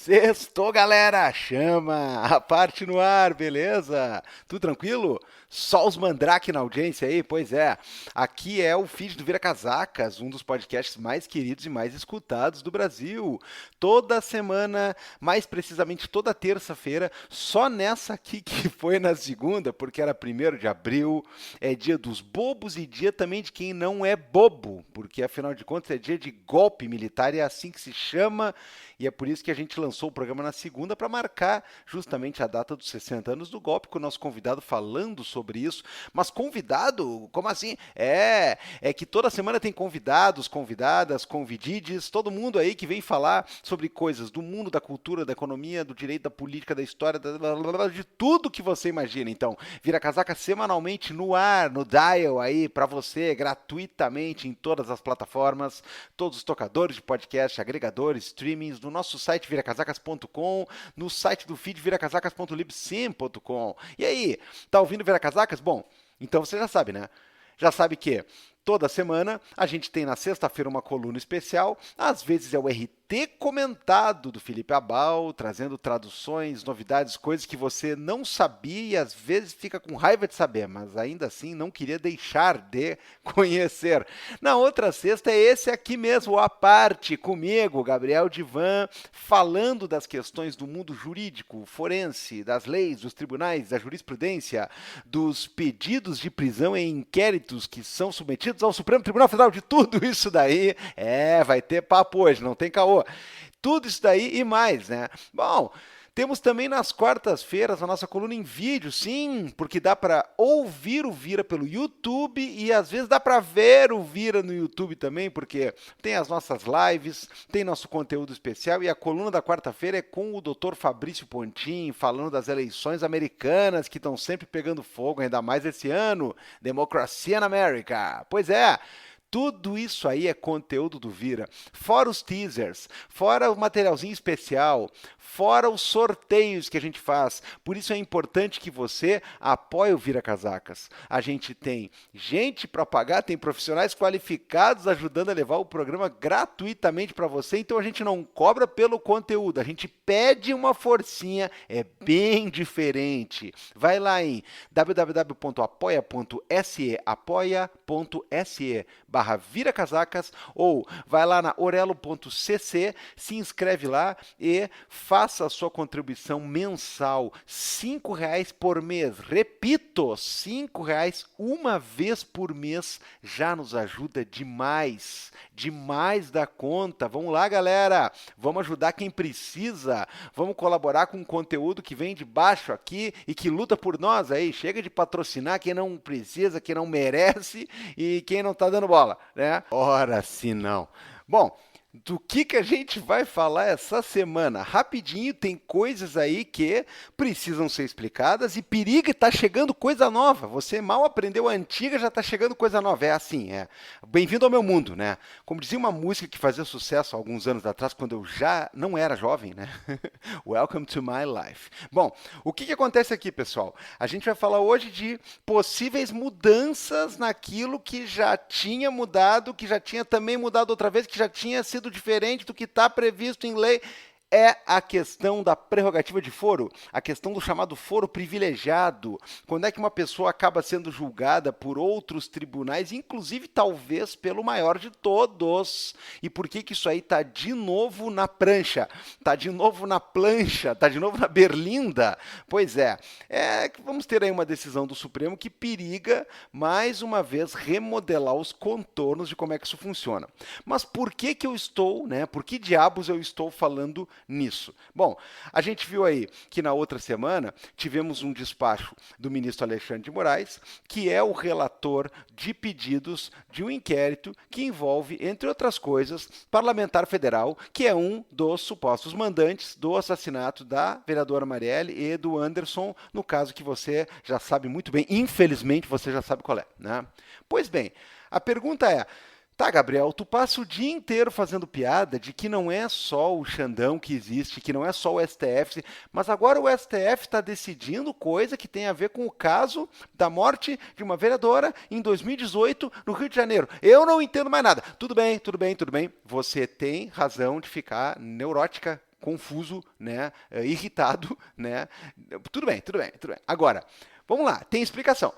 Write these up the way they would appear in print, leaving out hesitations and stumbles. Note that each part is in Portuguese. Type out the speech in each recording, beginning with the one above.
Sextou, galera! Chama! A parte no ar, beleza? Tudo tranquilo? Só os mandrake na audiência aí? Pois é. Aqui é o feed do Vira Casacas, um dos podcasts mais queridos e mais escutados do Brasil. Toda semana, mais precisamente toda terça-feira, só nessa aqui que foi na segunda, porque era 1º de abril, é dia dos bobos e dia também de quem não é bobo, porque afinal de contas é dia de golpe militar e é assim que se chama. E é por isso que a gente lançou o programa na segunda para marcar justamente a data dos 60 anos do golpe, com o nosso convidado falando sobre isso. Mas convidado? Como assim? É que toda semana tem convidados, convidadas, convidides, todo mundo aí que vem falar sobre coisas do mundo, da cultura, da economia, do direito, da política, da história, de tudo que você imagina. Então, Vira Casaca semanalmente no ar, no dial aí para você, gratuitamente em todas as plataformas, todos os tocadores de podcast, agregadores, streamings, no nosso site viracasacas.com, no site do feed viracasacas.libsyn.com. E aí, tá ouvindo Vira Casacas? Bom, então você já sabe, né? Já sabe que toda semana a gente tem na sexta-feira uma coluna especial, às vezes é o RT comentado do Felipe Abal, trazendo traduções, novidades, coisas que você não sabia e às vezes fica com raiva de saber, mas ainda assim não queria deixar de conhecer. Na outra sexta é esse aqui mesmo, a parte, comigo, Gabriel Divan, falando das questões do mundo jurídico, forense, das leis, dos tribunais, da jurisprudência, dos pedidos de prisão em inquéritos que são submetidos ao Supremo Tribunal Federal, de tudo isso daí. Vai ter papo hoje, não tem caô. Tudo isso daí e mais, né? Bom, temos também nas quartas-feiras a nossa coluna em vídeo, sim, porque dá para ouvir o Vira pelo YouTube e às vezes dá para ver o Vira no YouTube também, porque tem as nossas lives, tem nosso conteúdo especial e a coluna da quarta-feira é com o Dr. Fabrício Pontin, falando das eleições americanas que estão sempre pegando fogo, ainda mais esse ano, Democracia na América. Pois é. Tudo isso aí é conteúdo do Vira. Fora os teasers, fora o materialzinho especial, fora os sorteios que a gente faz. Por isso é importante que você apoie o Vira Casacas. A gente tem gente para pagar, tem profissionais qualificados ajudando a levar o programa gratuitamente para você. Então a gente não cobra pelo conteúdo, a gente pede uma forcinha, é bem diferente. Vai lá em www.apoia.se, apoia.se/Vira Casacas ou vai lá na orelo.cc, se inscreve lá e faça a sua contribuição mensal, R$ 5 por mês. Repito, R$ 5 uma vez por mês já nos ajuda demais, demais da conta. Vamos lá, galera, vamos ajudar quem precisa, vamos colaborar com um conteúdo que vem de baixo aqui e que luta por nós aí. Chega de patrocinar quem não precisa, quem não merece e quem não tá dando bola, né? Ora, se não. Bom, do que a gente vai falar essa semana? Rapidinho, tem coisas aí que precisam ser explicadas e periga, tá chegando coisa nova. Você mal aprendeu a antiga, já tá chegando coisa nova. É assim, é. Bem-vindo ao meu mundo, né? Como dizia uma música que fazia sucesso há alguns anos atrás, quando eu já não era jovem, né? Welcome to my life. Bom, o que acontece aqui, pessoal? A gente vai falar hoje de possíveis mudanças naquilo que já tinha mudado, que já tinha também mudado outra vez, que já tinha sido diferente do que está previsto em lei. É a questão da prerrogativa de foro, a questão do chamado foro privilegiado. Quando é que uma pessoa acaba sendo julgada por outros tribunais, inclusive talvez pelo maior de todos? E por que isso aí está de novo na prancha? Está de novo na plancha? Está de novo na berlinda? Pois é que vamos ter aí uma decisão do Supremo que periga, mais uma vez, remodelar os contornos de como é que isso funciona. Mas por que eu estou, né? Por que diabos eu estou falando nisso? Bom, a gente viu aí que na outra semana tivemos um despacho do ministro Alexandre de Moraes, que é o relator de pedidos de um inquérito que envolve, entre outras coisas, parlamentar federal, que é um dos supostos mandantes do assassinato da vereadora Marielle e do Anderson, no caso que você já sabe muito bem, infelizmente você já sabe qual é, né? Pois bem, a pergunta é: tá, Gabriel, tu passa o dia inteiro fazendo piada de que não é só o Xandão que existe, que não é só o STF, mas agora o STF está decidindo coisa que tem a ver com o caso da morte de uma vereadora em 2018 no Rio de Janeiro. Eu não entendo mais nada. Tudo bem, tudo bem, tudo bem. Você tem razão de ficar neurótica confuso, né, irritado, né? Tudo bem. Agora, vamos lá, tem explicação.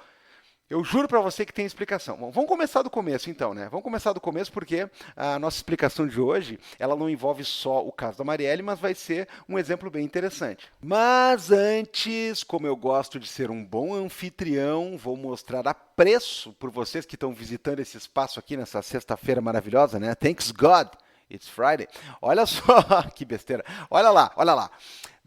Eu juro para você que tem explicação. Bom, vamos começar do começo então, né? Vamos começar do começo porque a nossa explicação de hoje, ela não envolve só o caso da Marielle, mas vai ser um exemplo bem interessante. Mas antes, como eu gosto de ser um bom anfitrião, vou mostrar apreço por vocês que estão visitando esse espaço aqui nessa sexta-feira maravilhosa, né? Thanks God, it's Friday. Olha só, que besteira. Olha lá.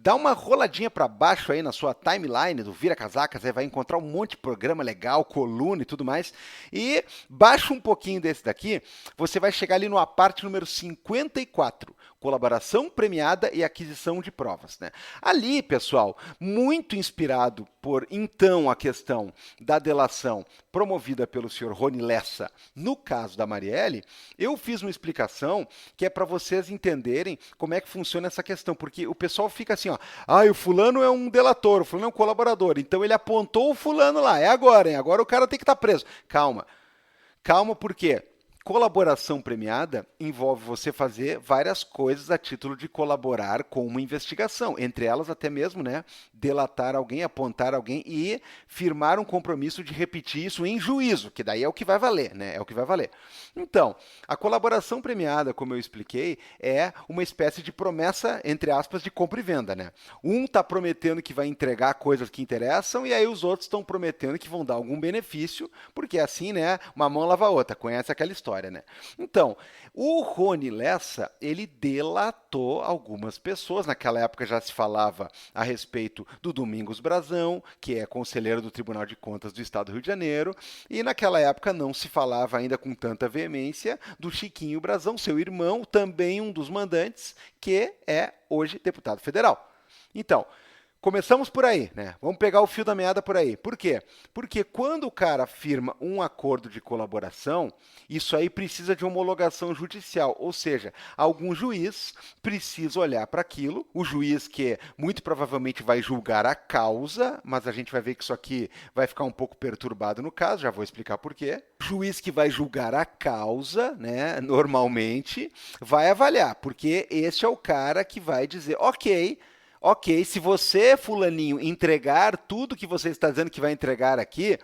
Dá uma roladinha para baixo aí na sua timeline do Vira Casacas, aí vai encontrar um monte de programa legal, coluna e tudo mais. E baixa um pouquinho desse daqui, você vai chegar ali no aparte número 54, colaboração premiada e aquisição de provas, né? Ali, pessoal, muito inspirado por, então, a questão da delação promovida pelo senhor Rony Lessa no caso da Marielle, eu fiz uma explicação que é para vocês entenderem como é que funciona essa questão, porque o pessoal fica assim, ó, o fulano é um delator, o fulano é um colaborador, então ele apontou o fulano lá, é agora, hein? Agora o cara tem que estar preso. Calma, por quê? Colaboração premiada envolve você fazer várias coisas a título de colaborar com uma investigação, entre elas até mesmo, né, delatar alguém, apontar alguém e firmar um compromisso de repetir isso em juízo, que daí é o que vai valer, né? É o que vai valer. Então, a colaboração premiada, como eu expliquei, é uma espécie de promessa, entre aspas, de compra e venda, né? Um está prometendo que vai entregar coisas que interessam e aí os outros estão prometendo que vão dar algum benefício, porque assim, né, uma mão lava a outra, conhece aquela história. Né? Então, o Rony Lessa, ele delatou algumas pessoas. Naquela época já se falava a respeito do Domingos Brazão, que é conselheiro do Tribunal de Contas do Estado do Rio de Janeiro, e naquela época não se falava ainda com tanta veemência do Chiquinho Brazão, seu irmão, também um dos mandantes, que é hoje deputado federal. Então, começamos por aí, né? Vamos pegar o fio da meada por aí. Por quê? Porque quando o cara firma um acordo de colaboração, isso aí precisa de homologação judicial, ou seja, algum juiz precisa olhar para aquilo, o juiz que muito provavelmente vai julgar a causa, mas a gente vai ver que isso aqui vai ficar um pouco perturbado no caso, já vou explicar por quê. O juiz que vai julgar a causa, né, normalmente, vai avaliar, porque esse é o cara que vai dizer, ok, se você, fulaninho, entregar tudo que você está dizendo que vai entregar aqui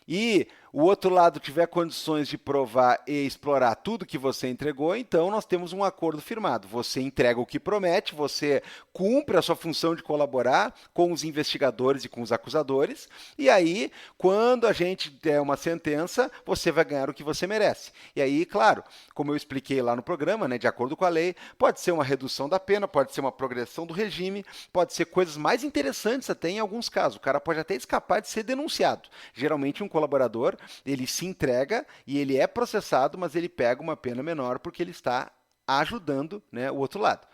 e o outro lado tiver condições de provar e explorar tudo que você entregou, então nós temos um acordo firmado. Você entrega o que promete, você cumpre a sua função de colaborar com os investigadores e com os acusadores, e aí, quando a gente der uma sentença, você vai ganhar o que você merece. E aí, claro, como eu expliquei lá no programa, né, de acordo com a lei, pode ser uma redução da pena, pode ser uma progressão do regime, pode ser coisas mais interessantes até em alguns casos. O cara pode até escapar de ser denunciado. Geralmente, um colaborador ele se entrega e ele é processado, mas ele pega uma pena menor porque ele está ajudando, né, o outro lado.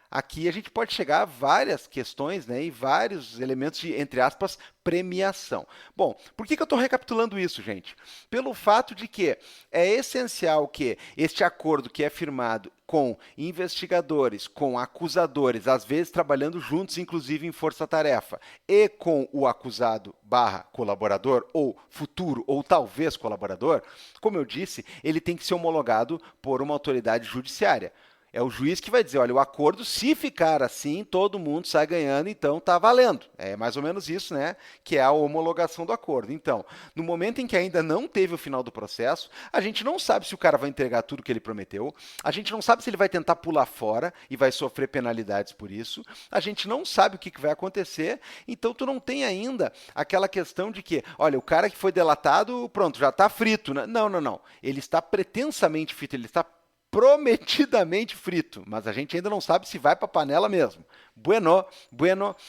Aqui a gente pode chegar a várias questões, né, e vários elementos de, entre aspas, premiação. Bom, por que eu estou recapitulando isso, gente? Pelo fato de que é essencial que este acordo que é firmado com investigadores, com acusadores, às vezes trabalhando juntos, inclusive em força-tarefa, e com o acusado barra colaborador, ou futuro, ou talvez colaborador, como eu disse, ele tem que ser homologado por uma autoridade judiciária. É o juiz que vai dizer, olha, o acordo, se ficar assim, todo mundo sai ganhando, então está valendo. É mais ou menos isso, né? Que é a homologação do acordo. Então, no momento em que ainda não teve o final do processo, a gente não sabe se o cara vai entregar tudo que ele prometeu, a gente não sabe se ele vai tentar pular fora e vai sofrer penalidades por isso, a gente não sabe o que vai acontecer, então tu não tem ainda aquela questão de que, olha, o cara que foi delatado, pronto, já está frito. Né? Não. Ele está pretensamente frito, ele está prometidamente frito, mas a gente ainda não sabe se vai para a panela mesmo. Bueno.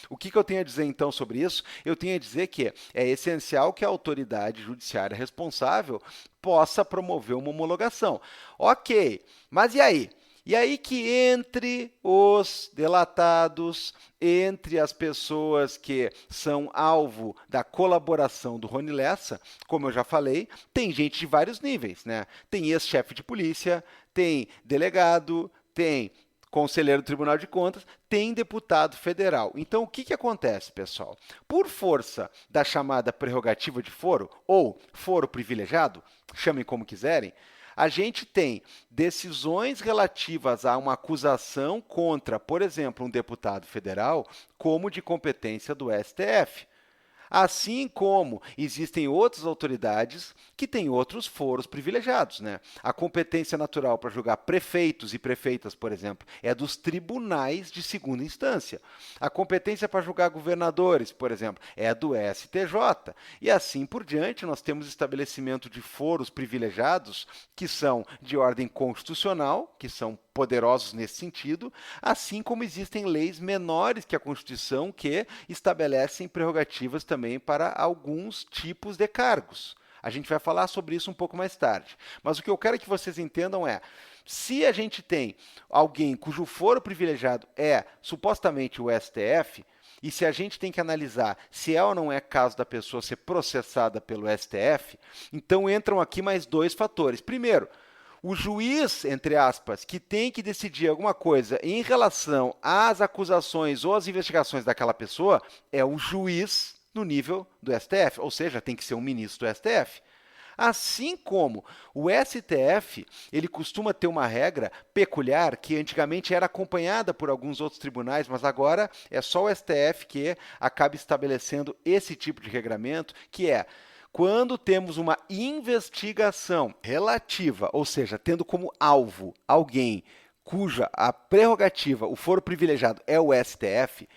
O que eu tenho a dizer então sobre isso? Eu tenho a dizer que é essencial que a autoridade judiciária responsável possa promover uma homologação. Ok, mas e aí? E aí que entre os delatados, entre as pessoas que são alvo da colaboração do Rony Lessa, como eu já falei, tem gente de vários níveis, né? Tem ex-chefe de polícia, tem delegado, tem conselheiro do Tribunal de Contas, tem deputado federal. Então, o que acontece, pessoal? Por força da chamada prerrogativa de foro, ou foro privilegiado, chamem como quiserem, a gente tem decisões relativas a uma acusação contra, por exemplo, um deputado federal, como de competência do STF. Assim como existem outras autoridades que têm outros foros privilegiados, né? A competência natural para julgar prefeitos e prefeitas, por exemplo, é dos tribunais de segunda instância. A competência para julgar governadores, por exemplo, é do STJ. E assim por diante, nós temos estabelecimento de foros privilegiados que são de ordem constitucional, que são poderosos nesse sentido, assim como existem leis menores que a Constituição que estabelecem prerrogativas também para alguns tipos de cargos. A gente vai falar sobre isso um pouco mais tarde. Mas o que eu quero que vocês entendam é, se a gente tem alguém cujo foro privilegiado é supostamente o STF, e se a gente tem que analisar se é ou não é caso da pessoa ser processada pelo STF, então entram aqui mais dois fatores. Primeiro, o juiz, entre aspas, que tem que decidir alguma coisa em relação às acusações ou às investigações daquela pessoa é o juiz no nível do STF, ou seja, tem que ser um ministro do STF. Assim como o STF, ele costuma ter uma regra peculiar que antigamente era acompanhada por alguns outros tribunais, mas agora é só o STF que acaba estabelecendo esse tipo de regramento, que é quando temos uma investigação relativa, ou seja, tendo como alvo alguém cuja a prerrogativa, o foro privilegiado é o STF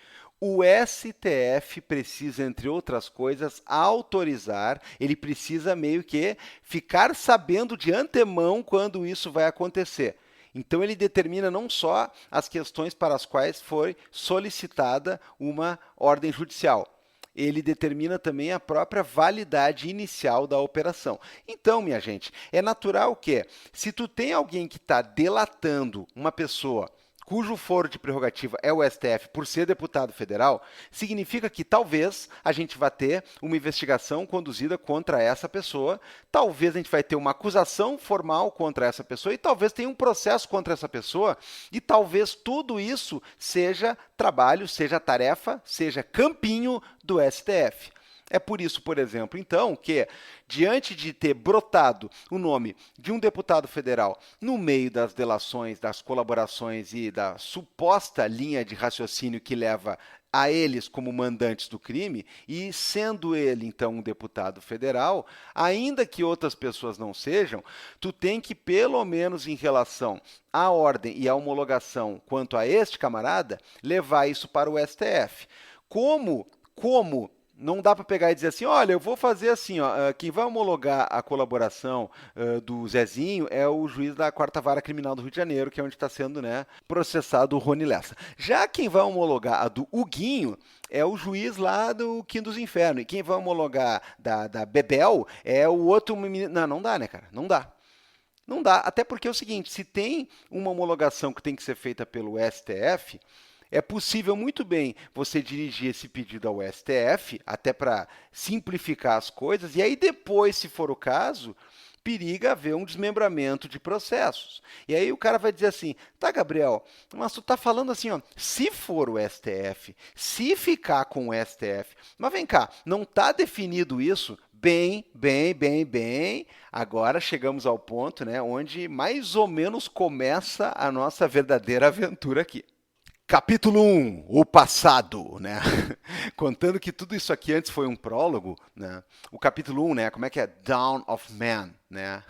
precisa, entre outras coisas, autorizar, ele precisa meio que ficar sabendo de antemão quando isso vai acontecer. Então, ele determina não só as questões para as quais foi solicitada uma ordem judicial, ele determina também a própria validade inicial da operação. Então, minha gente, é natural que, se tu tem alguém que está delatando uma pessoa cujo foro de prerrogativa é o STF por ser deputado federal, significa que talvez a gente vá ter uma investigação conduzida contra essa pessoa, talvez a gente vai ter uma acusação formal contra essa pessoa e talvez tenha um processo contra essa pessoa e talvez tudo isso seja trabalho, seja tarefa, seja campinho do STF. É por isso, por exemplo, então, que diante de ter brotado o nome de um deputado federal no meio das delações, das colaborações e da suposta linha de raciocínio que leva a eles como mandantes do crime, e sendo ele, então, um deputado federal, ainda que outras pessoas não sejam, tu tem que, pelo menos em relação à ordem e à homologação quanto a este camarada, levar isso para o STF. Como não dá para pegar e dizer assim, olha, eu vou fazer assim, ó, quem vai homologar a colaboração do Zezinho é o juiz da 4ª Vara Criminal do Rio de Janeiro, que é onde está sendo, né, processado o Rony Lessa. Já quem vai homologar a do Huguinho é o juiz lá do Quinto dos Infernos. E quem vai homologar da Bebel é o outro menino. Não dá, né, cara? Não dá. Não dá. Até porque é o seguinte, se tem uma homologação que tem que ser feita pelo STF, é possível muito bem você dirigir esse pedido ao STF, até para simplificar as coisas, e aí depois, se for o caso, periga haver um desmembramento de processos. E aí o cara vai dizer assim, tá, Gabriel, mas tu tá falando assim, ó, se for o STF, se ficar com o STF, mas vem cá, não tá definido isso? Bem. Agora chegamos ao ponto, né, onde mais ou menos começa a nossa verdadeira aventura aqui. Capítulo 1, o passado, né? Contando que tudo isso aqui antes foi um prólogo, né? O capítulo 1, né? Como é que é? Dawn of Man, né?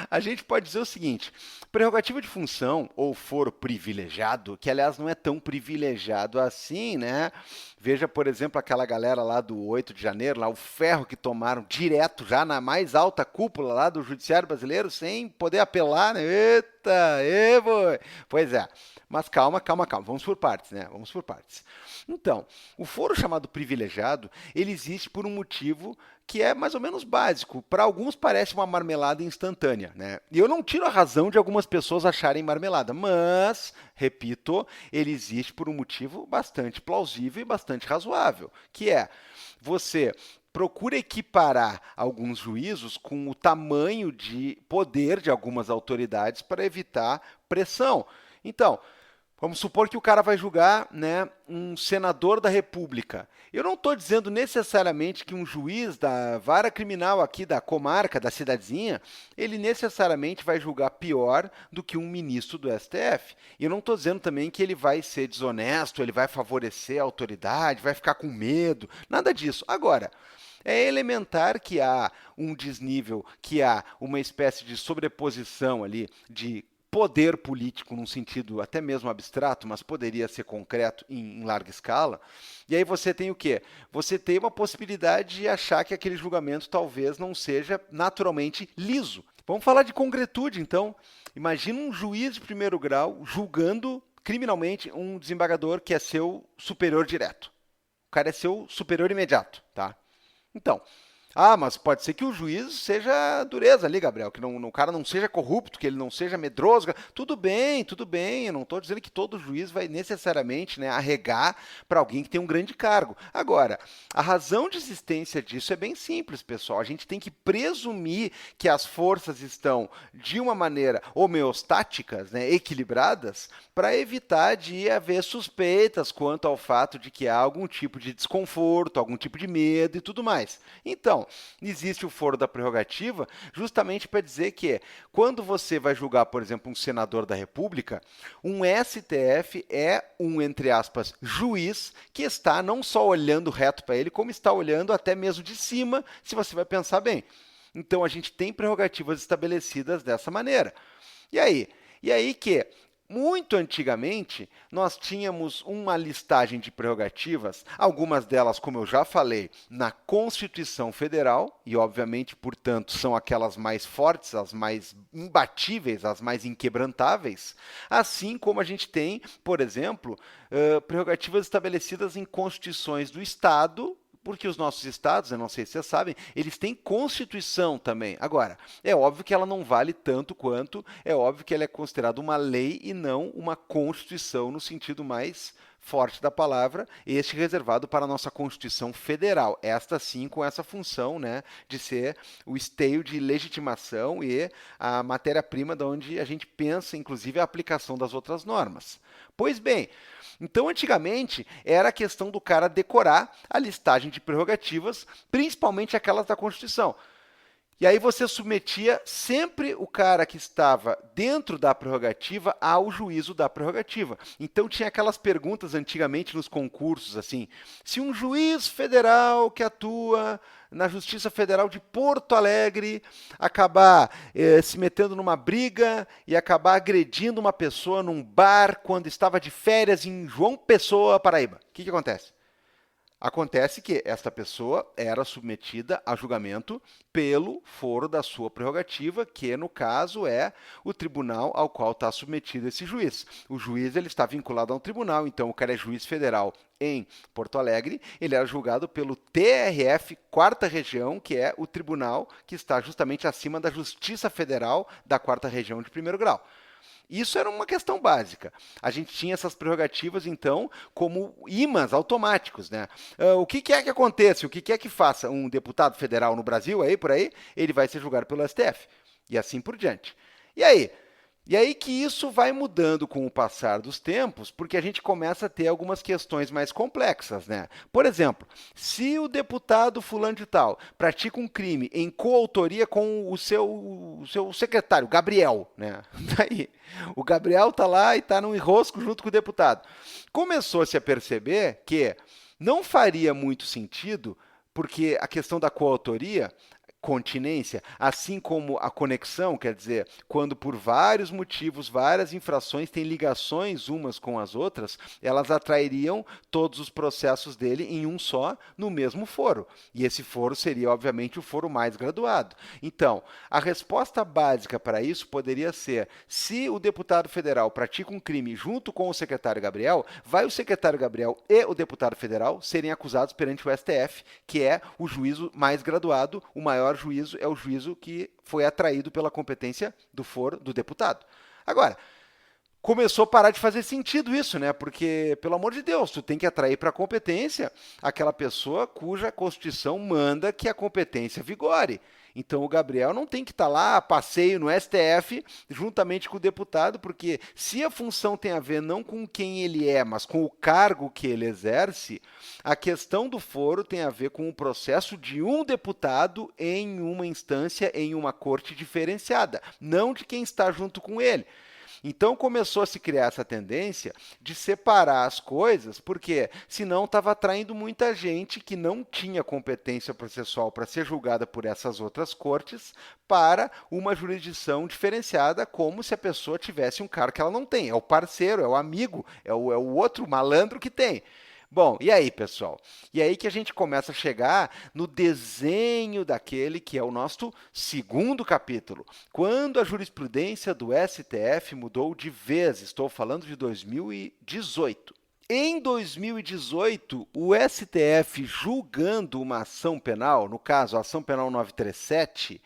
A gente pode dizer o seguinte, prerrogativa de função ou foro privilegiado, que aliás não é tão privilegiado assim, né? Veja, por exemplo, aquela galera lá do 8 de janeiro, lá o ferro que tomaram direto já na mais alta cúpula lá do judiciário brasileiro, sem poder apelar, né? Eita, boi! Pois é. Mas calma, vamos por partes, né? Vamos por partes. Então, o foro chamado privilegiado, ele existe por um motivo que é mais ou menos básico. Para alguns parece uma marmelada instantânea, né? E eu não tiro a razão de algumas pessoas acharem marmelada, mas, repito, ele existe por um motivo bastante plausível e bastante razoável, que é você procura equiparar alguns juízos com o tamanho de poder de algumas autoridades para evitar pressão. Então, Vamos supor que o cara vai julgar, né, um senador da República. Eu não estou dizendo necessariamente que um juiz da vara criminal aqui da comarca, da cidadezinha, ele necessariamente vai julgar pior do que um ministro do STF. E eu não estou dizendo também que ele vai ser desonesto, ele vai favorecer a autoridade, vai ficar com medo, nada disso. Agora, é elementar que há um desnível, que há uma espécie de sobreposição ali de poder político num sentido até mesmo abstrato, mas poderia ser concreto em larga escala. E aí você tem o quê? Você tem uma possibilidade de achar que aquele julgamento talvez não seja naturalmente liso. Vamos falar de concretude, então. Imagina um juiz de primeiro grau julgando criminalmente um desembargador que é seu superior direto. O cara é seu superior imediato, tá? Então, mas pode ser que o juiz seja dureza ali, Gabriel, que o cara não seja corrupto, que ele não seja medroso. Tudo bem, tudo bem. Eu não estou dizendo que todo juiz vai necessariamente, né, arregar para alguém que tem um grande cargo. Agora, a razão de existência disso é bem simples, pessoal. A gente tem que presumir que as forças estão de uma maneira homeostáticas, né, equilibradas, para evitar de haver suspeitas quanto ao fato de que há algum tipo de desconforto, algum tipo de medo e tudo mais. Então, existe o foro da prerrogativa justamente para dizer que quando você vai julgar, por exemplo, um senador da República, um STF é um, entre aspas, juiz que está não só olhando reto para ele, como está olhando até mesmo de cima, se você vai pensar bem. Então, a gente tem prerrogativas estabelecidas dessa maneira. E aí? E aí que muito antigamente, nós tínhamos uma listagem de prerrogativas, algumas delas, como eu já falei, na Constituição Federal, e obviamente, portanto, são aquelas mais fortes, as mais imbatíveis, as mais inquebrantáveis, assim como a gente tem, por exemplo, prerrogativas estabelecidas em constituições do Estado, porque os nossos estados, eu não sei se vocês sabem, eles têm constituição também. Agora, é óbvio que ela não vale tanto quanto, é óbvio que ela é considerada uma lei e não uma constituição no sentido mais forte da palavra, este reservado para a nossa Constituição Federal. Esta sim com essa função, né, de ser o esteio de legitimação e a matéria-prima de onde a gente pensa, inclusive, a aplicação das outras normas. Pois bem, então antigamente era a questão do cara decorar a listagem de prerrogativas, principalmente aquelas da Constituição. E aí você submetia sempre o cara que estava dentro da prerrogativa ao juízo da prerrogativa. Então tinha aquelas perguntas antigamente nos concursos, assim, se um juiz federal que atua na Justiça Federal de Porto Alegre acabar se metendo numa briga e acabar agredindo uma pessoa num bar quando estava de férias em João Pessoa, Paraíba, o que acontece? Acontece que esta pessoa era submetida a julgamento pelo foro da sua prerrogativa, que no caso é o tribunal ao qual está submetido esse juiz. O juiz ele está vinculado a um tribunal, então o cara é juiz federal em Porto Alegre, ele era julgado pelo TRF, quarta região, que é o tribunal que está justamente acima da Justiça Federal da quarta região de primeiro grau. Isso era uma questão básica. A gente tinha essas prerrogativas, então, como imãs automáticos, né? O que quer que aconteça, o que quer que faça um deputado federal no Brasil, aí por aí, ele vai ser julgado pelo STF. E assim por diante. E aí? E aí que isso vai mudando com o passar dos tempos, porque a gente começa a ter algumas questões mais complexas, né? Por exemplo, se o deputado fulano de tal pratica um crime em coautoria com o seu secretário, Gabriel, né? Daí, o Gabriel tá lá e tá num enrosco junto com o deputado. Começou-se a perceber que não faria muito sentido, porque a questão da coautoria continência, assim como a conexão, quer dizer, quando por vários motivos, várias infrações têm ligações umas com as outras, elas atrairiam todos os processos dele em um só, no mesmo foro. E esse foro seria, obviamente, o foro mais graduado. Então, a resposta básica para isso poderia ser: se o deputado federal pratica um crime junto com o secretário Gabriel, vai o secretário Gabriel e o deputado federal serem acusados perante o STF, que é o juízo mais graduado, o maior juízo é o juízo que foi atraído pela competência do foro do deputado. Agora, começou a parar de fazer sentido isso, né? Porque, pelo amor de Deus, tu tem que atrair para a competência aquela pessoa cuja Constituição manda que a competência vigore. Então o Gabriel não tem que estar lá a passeio no STF juntamente com o deputado, porque se a função tem a ver não com quem ele é, mas com o cargo que ele exerce, a questão do foro tem a ver com o processo de um deputado em uma instância, em uma corte diferenciada, não de quem está junto com ele. Então começou a se criar essa tendência de separar as coisas, porque senão estava atraindo muita gente que não tinha competência processual para ser julgada por essas outras cortes para uma jurisdição diferenciada, como se a pessoa tivesse um cargo que ela não tem. É o parceiro, é o amigo, é o outro malandro que tem. Bom, e aí, pessoal? E aí que a gente começa a chegar no desenho daquele que é o nosso segundo capítulo, quando a jurisprudência do STF mudou de vez. Estou falando de 2018. Em 2018, o STF, julgando uma ação penal, no caso, a ação penal 937,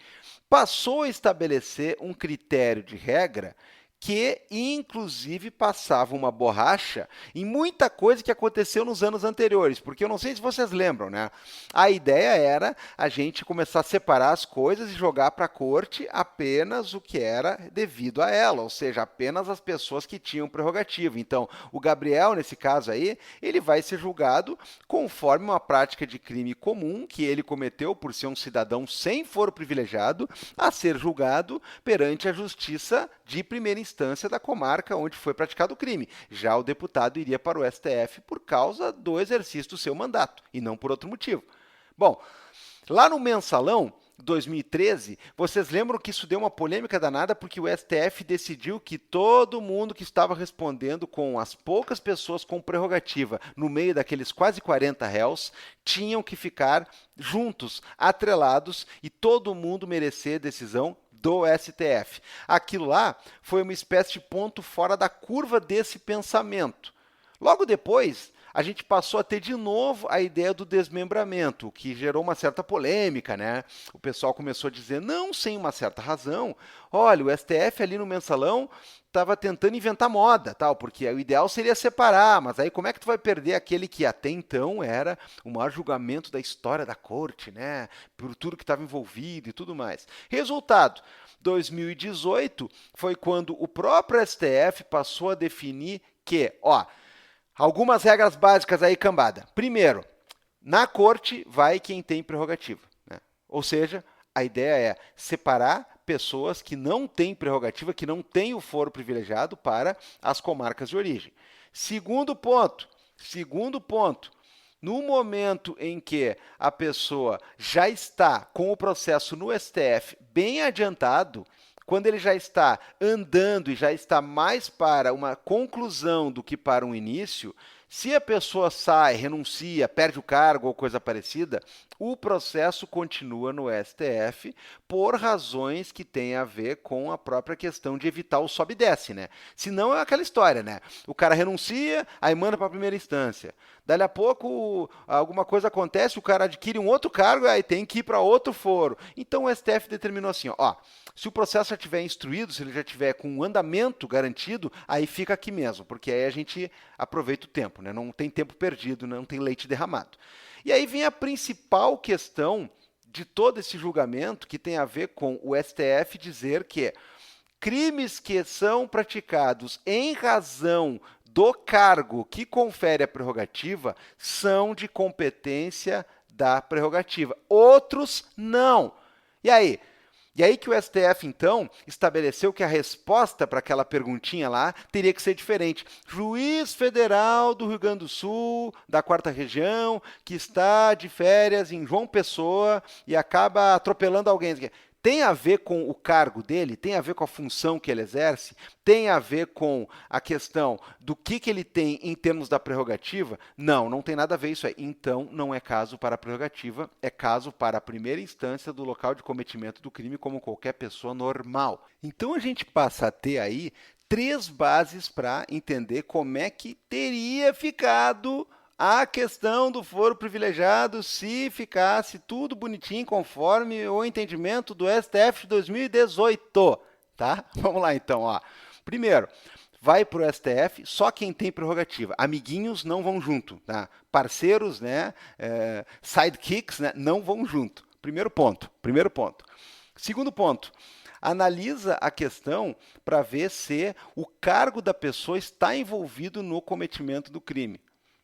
passou a estabelecer um critério de regra que, inclusive, passava uma borracha em muita coisa que aconteceu nos anos anteriores, porque eu não sei se vocês lembram, né? A ideia era a gente começar a separar as coisas e jogar para a corte apenas o que era devido a ela, ou seja, apenas as pessoas que tinham prerrogativa. Então, o Gabriel, nesse caso aí, ele vai ser julgado conforme uma prática de crime comum que ele cometeu por ser um cidadão sem foro privilegiado, a ser julgado perante a justiça de primeira instância da comarca onde foi praticado o crime. Já o deputado iria para o STF por causa do exercício do seu mandato e não por outro motivo. Bom, lá no Mensalão 2013, vocês lembram que isso deu uma polêmica danada porque o STF decidiu que todo mundo que estava respondendo com as poucas pessoas com prerrogativa no meio daqueles quase 40 réus tinham que ficar juntos, atrelados e todo mundo merecer decisão do STF. Aquilo lá foi uma espécie de ponto fora da curva desse pensamento. Logo depois, a gente passou a ter de novo a ideia do desmembramento, o que gerou uma certa polêmica, né? O pessoal começou a dizer, não sem uma certa razão, olha, o STF ali no Mensalão estava tentando inventar moda, tal, porque o ideal seria separar, mas aí como é que tu vai perder aquele que até então era o maior julgamento da história da corte, né? Por tudo que estava envolvido e tudo mais. Resultado, 2018 foi quando o próprio STF passou a definir que, ó, algumas regras básicas aí, cambada. Primeiro, na corte vai quem tem prerrogativa, né? Ou seja, a ideia é separar pessoas que não têm prerrogativa, que não têm o foro privilegiado para as comarcas de origem. Segundo ponto, no momento em que a pessoa já está com o processo no STF bem adiantado, quando ele já está andando e já está mais para uma conclusão do que para um início, se a pessoa sai, renuncia, perde o cargo ou coisa parecida, o processo continua no STF por razões que têm a ver com a própria questão de evitar o sobe e desce, né? Senão é aquela história, né? O cara renuncia, aí manda para a primeira instância. Dali a pouco alguma coisa acontece, o cara adquire um outro cargo, aí tem que ir para outro foro. Então o STF determinou assim, ó, se o processo já estiver instruído, se ele já estiver com um andamento garantido, aí fica aqui mesmo, porque aí a gente aproveita o tempo, né? Não tem tempo perdido, não tem leite derramado. E aí vem a principal questão de todo esse julgamento, que tem a ver com o STF dizer que crimes que são praticados em razão do cargo que confere a prerrogativa são de competência da prerrogativa. Outros não. E aí? E aí que o STF, então, estabeleceu que a resposta para aquela perguntinha lá teria que ser diferente. Juiz federal do Rio Grande do Sul, da 4ª região, que está de férias em João Pessoa e acaba atropelando alguém. Tem a ver com o cargo dele? Tem a ver com a função que ele exerce? Tem a ver com a questão do que ele tem em termos da prerrogativa? Não, não tem nada a ver isso aí. Então, não é caso para a prerrogativa, é caso para a primeira instância do local de cometimento do crime, como qualquer pessoa normal. Então, a gente passa a ter aí 3 bases para entender como é que teria ficado a questão do foro privilegiado se ficasse tudo bonitinho conforme o entendimento do STF de 2018, tá? Vamos lá então, ó. Primeiro, vai para o STF só quem tem prerrogativa. Amiguinhos não vão junto, tá? Parceiros, né, sidekicks, né, não vão junto. Primeiro ponto. Segundo ponto, analisa a questão para ver se o cargo da pessoa está envolvido no cometimento do crime.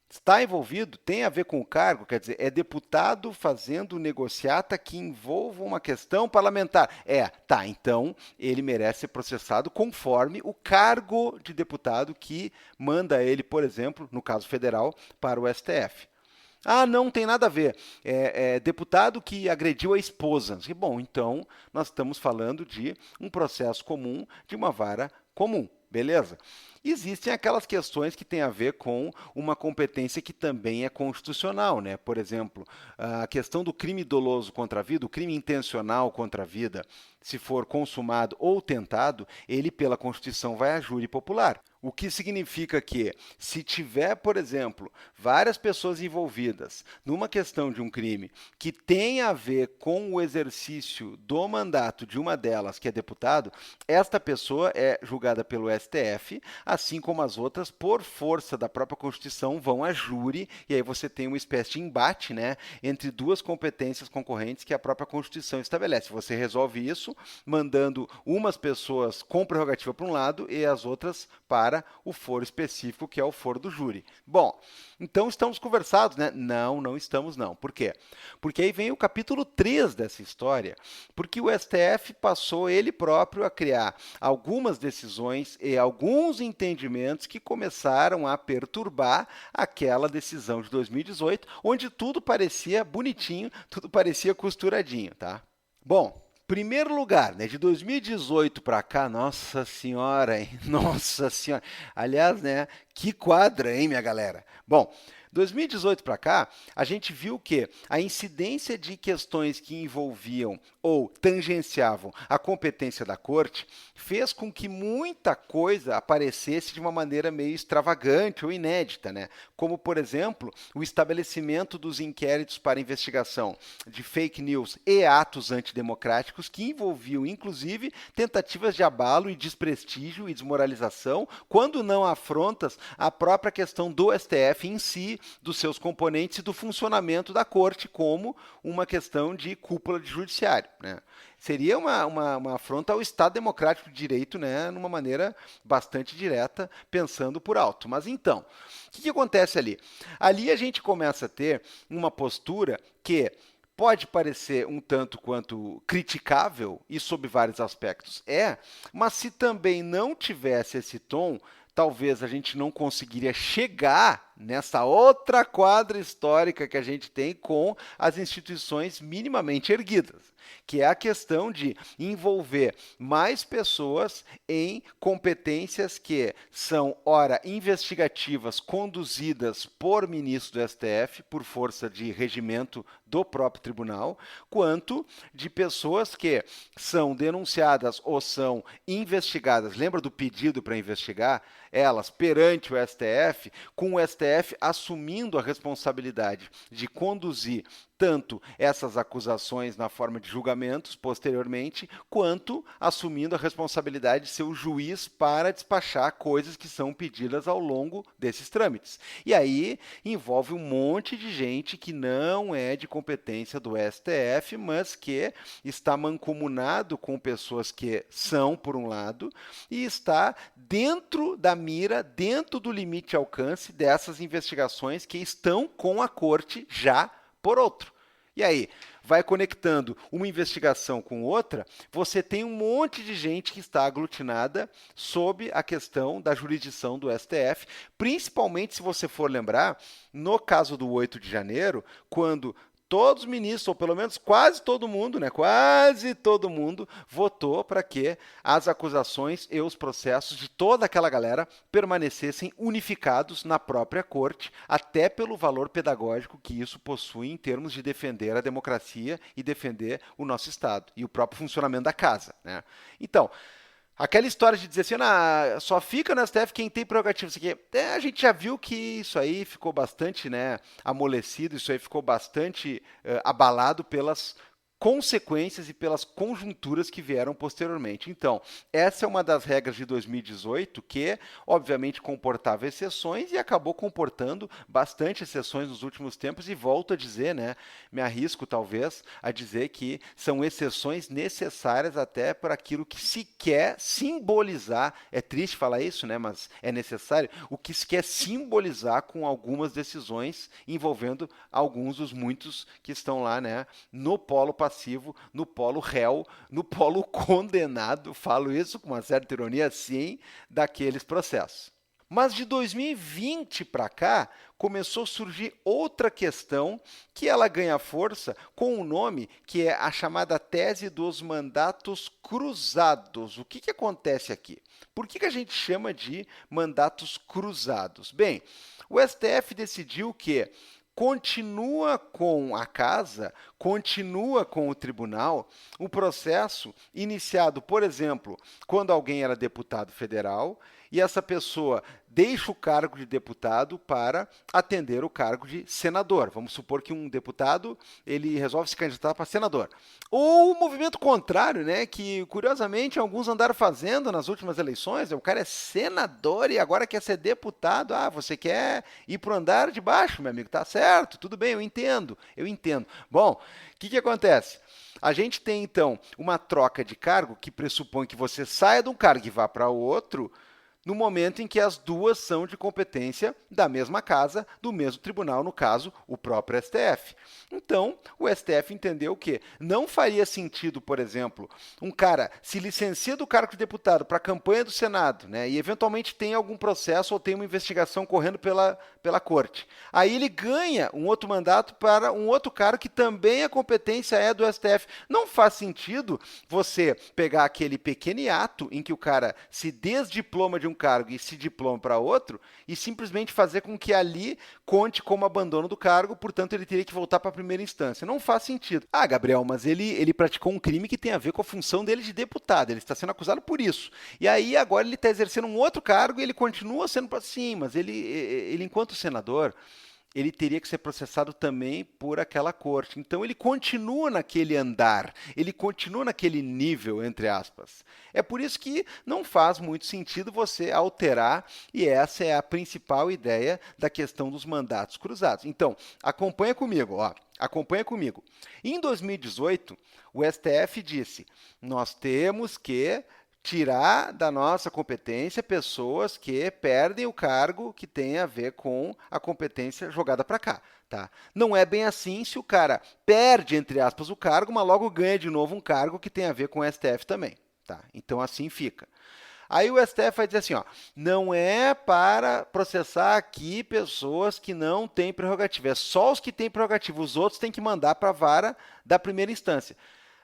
Está envolvido, tem a ver com o cargo, quer dizer, é deputado fazendo negociata que envolva uma questão parlamentar. Então ele merece ser processado conforme o cargo de deputado que manda ele, por exemplo, no caso federal, para o STF. Não tem nada a ver. É deputado que agrediu a esposa. Bom, então nós estamos falando de um processo comum de uma vara comum, beleza? Existem aquelas questões que têm a ver com uma competência que também é constitucional, né? Por exemplo, a questão do crime doloso contra a vida, o crime intencional contra a vida, se for consumado ou tentado, ele, pela Constituição, vai a júri popular. O que significa que, se tiver, por exemplo, várias pessoas envolvidas numa questão de um crime que tem a ver com o exercício do mandato de uma delas, que é deputado, esta pessoa é julgada pelo STF, assim como as outras, por força da própria Constituição, vão a júri, e aí você tem uma espécie de embate, né, entre duas competências concorrentes que a própria Constituição estabelece. Você resolve isso mandando umas pessoas com prerrogativa para um lado e as outras para o foro específico, que é o foro do júri. Bom, então estamos conversados, né? Não estamos não. Por quê? Porque aí vem o capítulo 3 dessa história, porque o STF passou ele próprio a criar algumas decisões e alguns entendimentos que começaram a perturbar aquela decisão de 2018, onde tudo parecia bonitinho, tudo parecia costuradinho, tá? Bom, primeiro lugar, né, de 2018 para cá, nossa senhora, hein? Nossa senhora. Aliás, né, que quadra, hein, minha galera? Bom, 2018 para cá, a gente viu que a incidência de questões que envolviam ou tangenciavam a competência da corte fez com que muita coisa aparecesse de uma maneira meio extravagante ou inédita, né? Como, por exemplo, o estabelecimento dos inquéritos para investigação de fake news e atos antidemocráticos que envolviam, inclusive, tentativas de abalo e desprestígio e desmoralização, quando não afrontas à própria questão do STF em si, dos seus componentes e do funcionamento da corte como uma questão de cúpula de judiciário, né? Seria uma afronta ao Estado Democrático de Direito, né, numa maneira bastante direta, pensando por alto. Mas então, o que acontece ali? Ali a gente começa a ter uma postura que pode parecer um tanto quanto criticável, e sob vários aspectos mas se também não tivesse esse tom, talvez a gente não conseguiria chegar nessa outra quadra histórica que a gente tem com as instituições minimamente erguidas, que é a questão de envolver mais pessoas em competências que são, ora, investigativas conduzidas por ministro do STF, por força de regimento do próprio tribunal, quanto de pessoas que são denunciadas ou são investigadas. Lembra do pedido para investigar? Elas perante o STF, com o STF assumindo a responsabilidade de conduzir tanto essas acusações na forma de julgamentos posteriormente, quanto assumindo a responsabilidade de ser o juiz para despachar coisas que são pedidas ao longo desses trâmites. E aí envolve um monte de gente que não é de competência do STF, mas que está mancomunado com pessoas que são, por um lado, e está dentro da mira, dentro do limite de alcance dessas investigações que estão com a corte já por outro. E aí, vai conectando uma investigação com outra, você tem um monte de gente que está aglutinada sob a questão da jurisdição do STF, principalmente se você for lembrar, no caso do 8 de janeiro, quando todos os ministros, ou pelo menos quase todo mundo, né? Quase todo mundo votou para que as acusações e os processos de toda aquela galera permanecessem unificados na própria corte, até pelo valor pedagógico que isso possui em termos de defender a democracia e defender o nosso Estado e o próprio funcionamento da casa, né? Então, aquela história de dizer assim, só fica no STF quem tem prerrogativa. Isso aqui, a gente já viu que isso aí ficou bastante, né, amolecido, isso aí ficou bastante abalado pelas consequências e pelas conjunturas que vieram posteriormente. Então, essa é uma das regras de 2018 que, obviamente, comportava exceções e acabou comportando bastante exceções nos últimos tempos e volto a dizer, né, me arrisco talvez a dizer que são exceções necessárias até para aquilo que se quer simbolizar, é triste falar isso, né, mas é necessário, o que se quer simbolizar com algumas decisões envolvendo alguns dos muitos que estão lá, né, no polo passivo, no polo réu, no polo condenado, falo isso com uma certa ironia, sim, daqueles processos. Mas de 2020 para cá, começou a surgir outra questão que ela ganha força com um nome que é a chamada tese dos mandatos cruzados. O que acontece aqui? Por que a gente chama de mandatos cruzados? Bem, o STF decidiu que continua com a casa, continua com o tribunal, o processo iniciado, por exemplo, quando alguém era deputado federal e essa pessoa deixa o cargo de deputado para atender o cargo de senador. Vamos supor que um deputado ele resolve se candidatar para senador. Ou o movimento contrário, né, que curiosamente alguns andaram fazendo nas últimas eleições, o cara é senador e agora quer ser deputado. Ah, você quer ir para o andar de baixo, meu amigo, tá certo, tudo bem, eu entendo. Bom, o que acontece? A gente tem, então, uma troca de cargo que pressupõe que você saia de um cargo e vá para outro, no momento em que as duas são de competência da mesma casa, do mesmo tribunal, no caso, o próprio STF. Então, o STF entendeu que não faria sentido, por exemplo, um cara se licencia do cargo de deputado para a campanha do Senado, né, e eventualmente tem algum processo ou tem uma investigação correndo pela corte. Aí ele ganha um outro mandato para um outro cara que também a competência é do STF. Não faz sentido você pegar aquele pequeno ato em que o cara se desdiploma de um cargo e se diploma para outro e simplesmente fazer com que ali conte como abandono do cargo, portanto ele teria que voltar para a primeira instância. Não faz sentido. Ah, Gabriel, mas ele praticou um crime que tem a ver com a função dele de deputado, ele está sendo acusado por isso. E aí agora ele está exercendo um outro cargo e ele continua sendo sim, mas ele enquanto senador, ele teria que ser processado também por aquela corte. Então, ele continua naquele andar, ele continua naquele nível, entre aspas. É por isso que não faz muito sentido você alterar, e essa é a principal ideia da questão dos mandatos cruzados. Então, acompanha comigo, ó. Acompanha comigo. Em 2018, o STF disse: nós temos que tirar da nossa competência pessoas que perdem o cargo que tem a ver com a competência jogada para cá. Tá? Não é bem assim se o cara perde, entre aspas, o cargo, mas logo ganha de novo um cargo que tem a ver com o STF também. Tá? Então, assim fica. Aí o STF vai dizer assim, ó, não é para processar aqui pessoas que não têm prerrogativa, é só os que têm prerrogativa, os outros têm que mandar para a vara da primeira instância.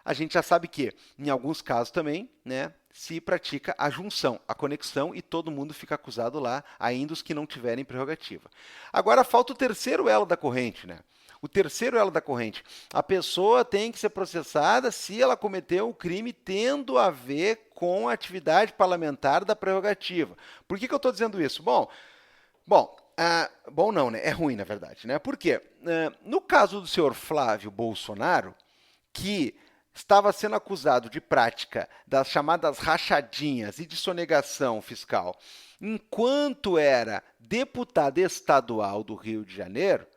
A gente já sabe que, em alguns casos também, né, se pratica a junção, a conexão, e todo mundo fica acusado lá, ainda os que não tiverem prerrogativa. Agora falta o terceiro elo da corrente, né? O terceiro elo da corrente. A pessoa tem que ser processada se ela cometeu o crime tendo a ver com a atividade parlamentar da prerrogativa. Por que eu estou dizendo isso? Bom não, né? É ruim, na verdade, né? Por quê? No caso do senhor Flávio Bolsonaro, que estava sendo acusado de prática das chamadas rachadinhas e de sonegação fiscal enquanto era deputado estadual do Rio de Janeiro,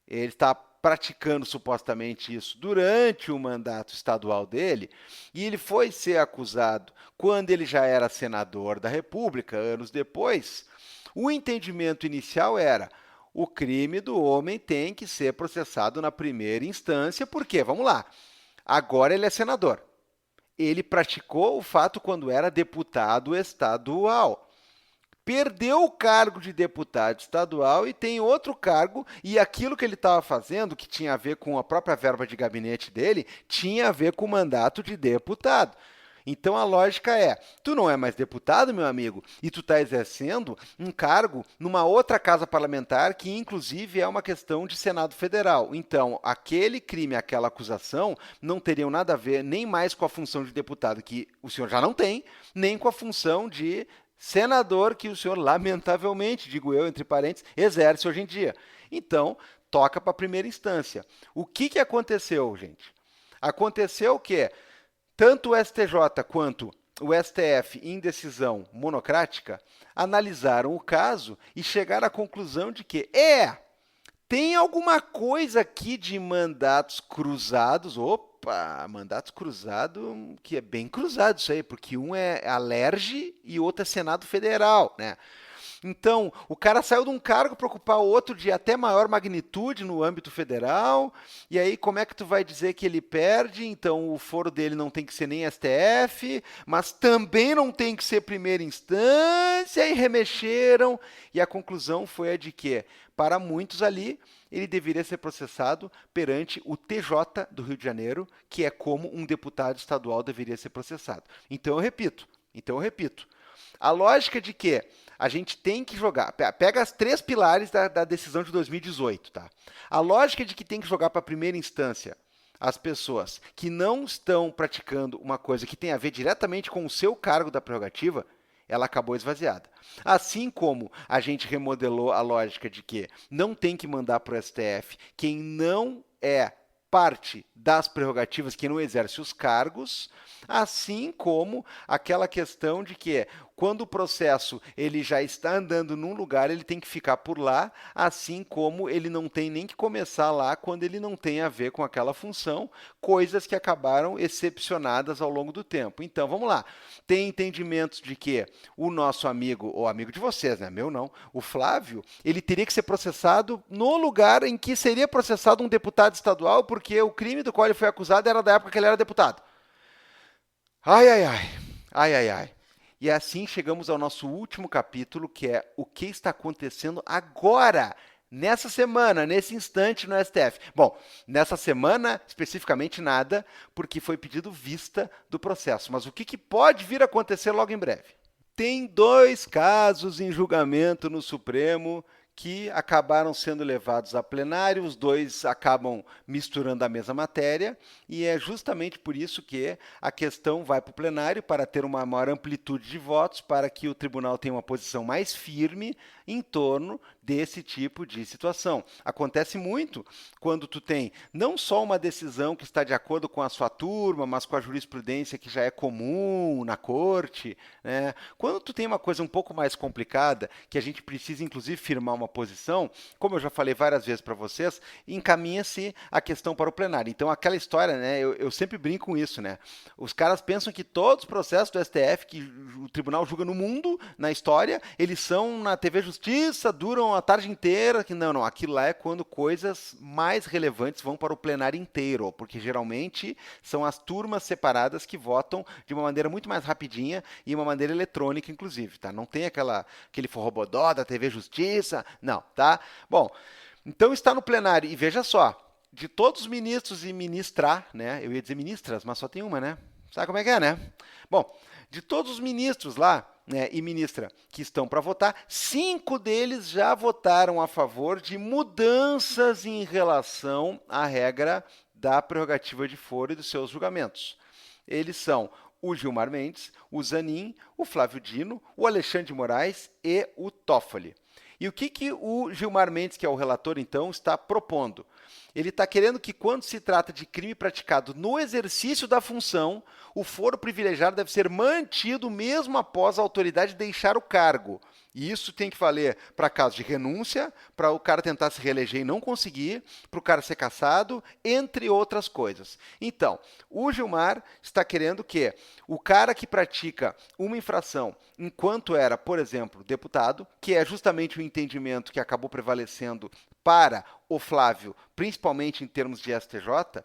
ele está praticando supostamente isso durante o mandato estadual dele, e ele foi ser acusado quando ele já era senador da República, anos depois. O entendimento inicial era: o crime do homem tem que ser processado na primeira instância, porque, vamos lá, agora ele é senador. Ele praticou o fato quando era deputado estadual. Perdeu o cargo de deputado estadual e tem outro cargo, e aquilo que ele estava fazendo, que tinha a ver com a própria verba de gabinete dele, tinha a ver com o mandato de deputado. Então a lógica é: tu não é mais deputado, meu amigo, e tu está exercendo um cargo numa outra casa parlamentar que inclusive é uma questão de Senado Federal. Então, aquele crime, aquela acusação não teriam nada a ver nem mais com a função de deputado, que o senhor já não tem, nem com a função de senador que o senhor, lamentavelmente, digo eu, entre parênteses, exerce hoje em dia. Então, toca para a primeira instância. O que aconteceu, gente? Aconteceu o quê? Tanto o STJ quanto o STF, em decisão monocrática, analisaram o caso e chegaram à conclusão de que tem alguma coisa aqui de mandatos cruzados. Opa, mandatos cruzados, que é bem cruzado isso aí, porque um é a LERJ e o outro é Senado Federal, né? Então, o cara saiu de um cargo para ocupar outro de até maior magnitude no âmbito federal, e aí como é que tu vai dizer que ele perde? Então, o foro dele não tem que ser nem STF, mas também não tem que ser primeira instância, e remexeram, e a conclusão foi a de que, para muitos ali, ele deveria ser processado perante o TJ do Rio de Janeiro, que é como um deputado estadual deveria ser processado. Então, eu repito, a lógica de que a gente tem que jogar, pega as 3 pilares da decisão de 2018, tá? A lógica de que tem que jogar para a primeira instância as pessoas que não estão praticando uma coisa que tem a ver diretamente com o seu cargo da prerrogativa, ela acabou esvaziada. Assim como a gente remodelou a lógica de que não tem que mandar para o STF quem não é parte das prerrogativas, quem não exerce os cargos, assim como aquela questão de que quando o processo ele já está andando num lugar, ele tem que ficar por lá, assim como ele não tem nem que começar lá quando ele não tem a ver com aquela função, coisas que acabaram excepcionadas ao longo do tempo. Então, vamos lá. Tem entendimentos de que o nosso amigo, ou amigo de vocês, né? Meu não, o Flávio, ele teria que ser processado no lugar em que seria processado um deputado estadual, porque o crime do qual ele foi acusado era da época que ele era deputado. Ai, ai, ai. Ai, ai, ai. E assim chegamos ao nosso último capítulo, que é o que está acontecendo agora, nessa semana, nesse instante no STF. Bom, nessa semana, especificamente nada, porque foi pedido vista do processo. Mas o que pode vir a acontecer logo em breve? Tem 2 casos em julgamento no Supremo que acabaram sendo levados a plenário, os 2 acabam misturando a mesma matéria, e é justamente por isso que a questão vai para o plenário, para ter uma maior amplitude de votos, para que o tribunal tenha uma posição mais firme em torno desse tipo de situação. Acontece muito quando tu tem não só uma decisão que está de acordo com a sua turma, mas com a jurisprudência que já é comum na corte, né? Quando tu tem uma coisa um pouco mais complicada, que a gente precisa inclusive firmar uma posição, como eu já falei várias vezes para vocês, encaminha-se a questão para o plenário. Então, aquela história, né, eu sempre brinco com isso, né? Os caras pensam que todos os processos do STF que o tribunal julga no mundo, na história, eles são na TV Justiça, duram a tarde inteira, que não, aquilo lá é quando coisas mais relevantes vão para o plenário inteiro, porque geralmente são as turmas separadas que votam de uma maneira muito mais rapidinha e uma maneira eletrônica, inclusive, tá? Não tem aquele forrobodó da TV Justiça, não, tá? Bom, então está no plenário, e veja só, de todos os ministros e ministrar, né? Eu ia dizer ministras, mas só tem uma, né? Sabe como é que é, né? Bom, de todos os ministros lá, né, e ministra que estão para votar, 5 deles já votaram a favor de mudanças em relação à regra da prerrogativa de foro e dos seus julgamentos. Eles são o Gilmar Mendes, o Zanin, o Flávio Dino, o Alexandre de Moraes e o Toffoli. E o que o Gilmar Mendes, que é o relator, então, está propondo? Ele está querendo que, quando se trata de crime praticado no exercício da função, o foro privilegiado deve ser mantido mesmo após a autoridade deixar o cargo. E isso tem que valer para casos de renúncia, para o cara tentar se reeleger e não conseguir, para o cara ser cassado, entre outras coisas. Então, o Gilmar está querendo que o cara que pratica uma infração enquanto era, por exemplo, deputado, que é justamente o entendimento que acabou prevalecendo para o Flávio, principalmente em termos de STJ,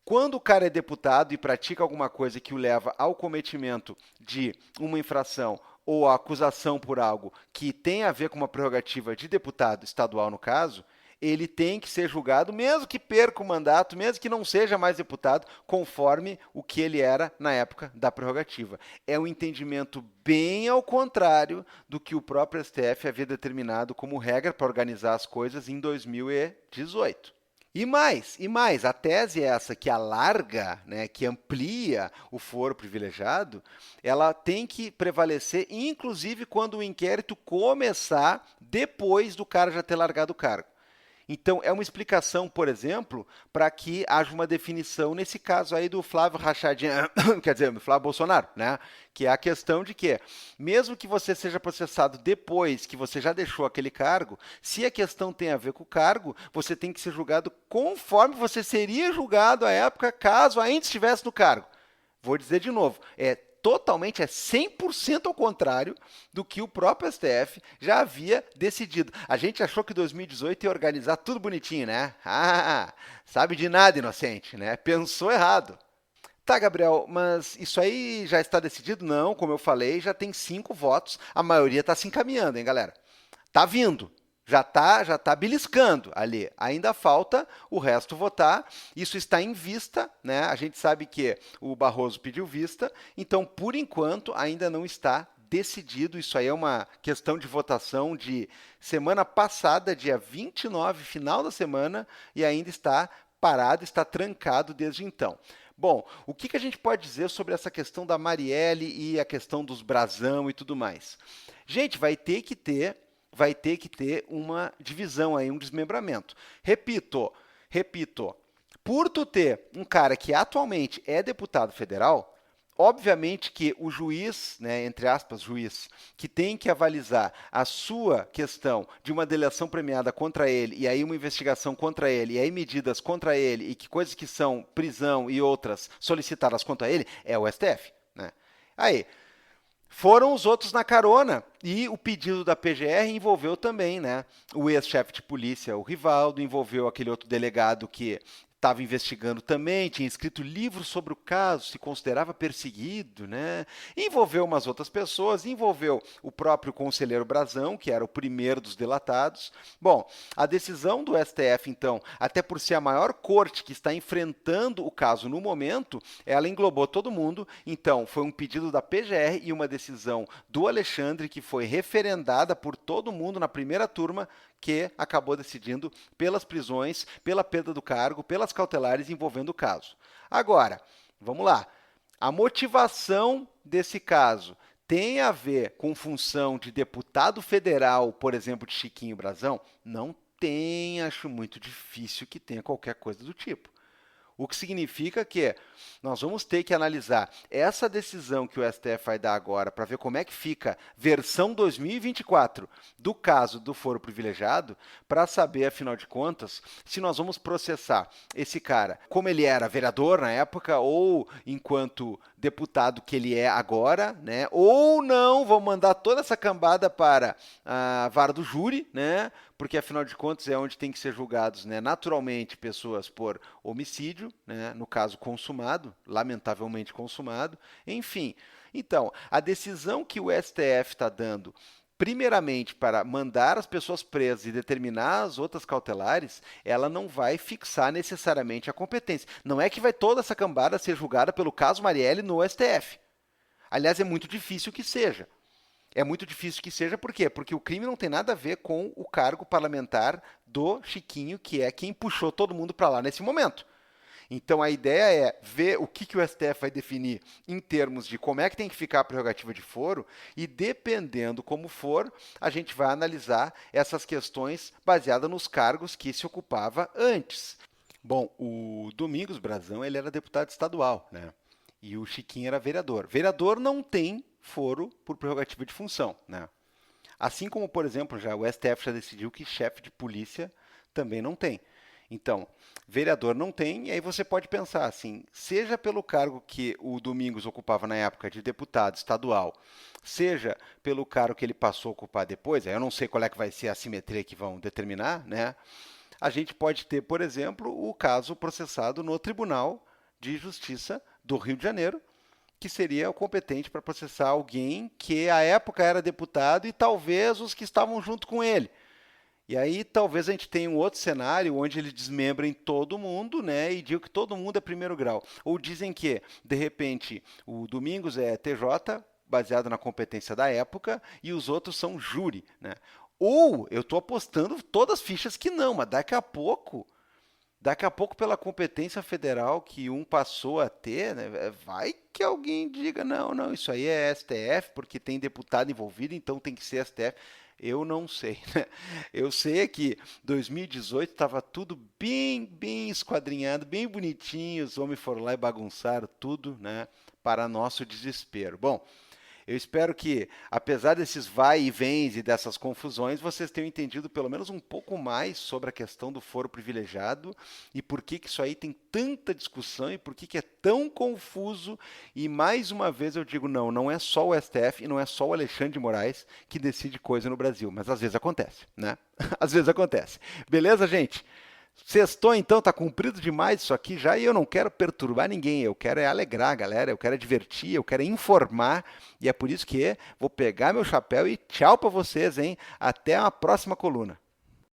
quando o cara é deputado e pratica alguma coisa que o leva ao cometimento de uma infração ou a acusação por algo que tem a ver com uma prerrogativa de deputado estadual, no caso, ele tem que ser julgado, mesmo que perca o mandato, mesmo que não seja mais deputado, conforme o que ele era na época da prerrogativa. É um entendimento bem ao contrário do que o próprio STF havia determinado como regra para organizar as coisas em 2018. E mais, a tese é essa que alarga, né, que amplia o foro privilegiado, ela tem que prevalecer, inclusive quando o inquérito começar depois do cara já ter largado o cargo. Então, é uma explicação, por exemplo, para que haja uma definição nesse caso aí do Flávio Rachadinha, quer dizer, do Flávio Bolsonaro, né? Que é a questão de que, mesmo que você seja processado depois que você já deixou aquele cargo, se a questão tem a ver com o cargo, você tem que ser julgado conforme você seria julgado à época, caso ainda estivesse no cargo. Vou dizer de novo, é 100% ao contrário do que o próprio STF já havia decidido. A gente achou que 2018 ia organizar tudo bonitinho, né? Ah, sabe de nada, inocente, né? Pensou errado. Tá, Gabriel, mas isso aí já está decidido? Não, como eu falei, já tem 5 votos, a maioria está se encaminhando, hein, galera? Tá vindo. Já tá beliscando ali. Ainda falta o resto votar. Isso está em vista, né? A gente sabe que o Barroso pediu vista, então, por enquanto, ainda não está decidido. Isso aí é uma questão de votação de semana passada, dia 29, final da semana, e ainda está parado, está trancado desde então. Bom, o que a gente pode dizer sobre essa questão da Marielle e a questão dos brasão e tudo mais? Gente, vai ter que ter uma divisão aí, um desmembramento. Repito, por tu ter um cara que atualmente é deputado federal, obviamente que o juiz, né, entre aspas, juiz, que tem que avalizar a sua questão de uma delação premiada contra ele, e aí uma investigação contra ele, e aí medidas contra ele, e que coisas que são prisão e outras solicitadas contra ele, é o STF. Né? Aí, foram os outros na carona e o pedido da PGR envolveu também, né? O ex-chefe de polícia, o Rivaldo, envolveu aquele outro delegado que estava investigando também, tinha escrito livros sobre o caso, se considerava perseguido, né? Envolveu umas outras pessoas, envolveu o próprio conselheiro Brazão, que era o primeiro dos delatados. Bom, a decisão do STF, então, até por ser a maior corte que está enfrentando o caso no momento, ela englobou todo mundo. Então, foi um pedido da PGR e uma decisão do Alexandre que foi referendada por todo mundo na primeira turma, que acabou decidindo pelas prisões, pela perda do cargo, pelas cautelares envolvendo o caso. Agora, vamos lá. A motivação desse caso tem a ver com função de deputado federal, por exemplo, de Chiquinho Brazão? Não tem, acho muito difícil que tenha qualquer coisa do tipo. O que significa que nós vamos ter que analisar essa decisão que o STF vai dar agora para ver como é que fica versão 2024 do caso do foro privilegiado, para saber, afinal de contas, se nós vamos processar esse cara como ele era vereador na época ou enquanto deputado que ele é agora, né? Ou não, vamos mandar toda essa cambada para a vara do júri, né? Porque afinal de contas é onde tem que ser julgados, né, naturalmente pessoas por homicídio, né, no caso consumado, lamentavelmente consumado, enfim. Então, a decisão que o STF está dando, primeiramente para mandar as pessoas presas e determinar as outras cautelares, ela não vai fixar necessariamente a competência. Não é que vai toda essa cambada ser julgada pelo caso Marielle no STF. Aliás, é muito difícil que seja. É muito difícil que seja, por quê? Porque o crime não tem nada a ver com o cargo parlamentar do Chiquinho, que é quem puxou todo mundo para lá nesse momento. Então a ideia é ver o que o STF vai definir em termos de como é que tem que ficar a prerrogativa de foro e, dependendo como for, a gente vai analisar essas questões baseadas nos cargos que se ocupava antes. Bom, o Domingos Brazão ele era deputado estadual, né? E o Chiquinho era vereador. Vereador não tem foro por prerrogativa de função, né? Assim como, por exemplo, já o STF já decidiu que chefe de polícia também não tem. Então, vereador não tem, e aí você pode pensar assim, seja pelo cargo que o Domingos ocupava na época de deputado estadual, seja pelo cargo que ele passou a ocupar depois, aí eu não sei qual é que vai ser a simetria que vão determinar, né? A gente pode ter, por exemplo, o caso processado no Tribunal de Justiça do Rio de Janeiro, que seria o competente para processar alguém que à época era deputado e talvez os que estavam junto com ele. E aí talvez a gente tenha um outro cenário onde eles desmembrem todo mundo, né, e digam que todo mundo é primeiro grau. Ou dizem que, de repente, o Domingos é TJ, baseado na competência da época, e os outros são júri, né? Ou eu estou apostando todas as fichas que não, mas daqui a pouco, pela competência federal que um passou a ter, né, vai que alguém diga, não, não, isso aí é STF, porque tem deputado envolvido, então tem que ser STF. Eu não sei, né? Eu sei que 2018 estava tudo bem esquadrinhado, bem bonitinho, os homens foram lá e bagunçaram tudo, né? Para nosso desespero. Bom, eu espero que, apesar desses vai e vens e dessas confusões, vocês tenham entendido pelo menos um pouco mais sobre a questão do foro privilegiado e por que isso aí tem tanta discussão e por que é tão confuso. E mais uma vez eu digo, não, não é só o STF e não é só o Alexandre de Moraes que decide coisa no Brasil, mas às vezes acontece, né? Às vezes acontece. Beleza, gente? Sextou, então, tá cumprido demais isso aqui já e eu não quero perturbar ninguém, eu quero é alegrar a galera, eu quero é divertir, eu quero é informar e é por isso que vou pegar meu chapéu e tchau pra vocês, hein? Até a próxima coluna.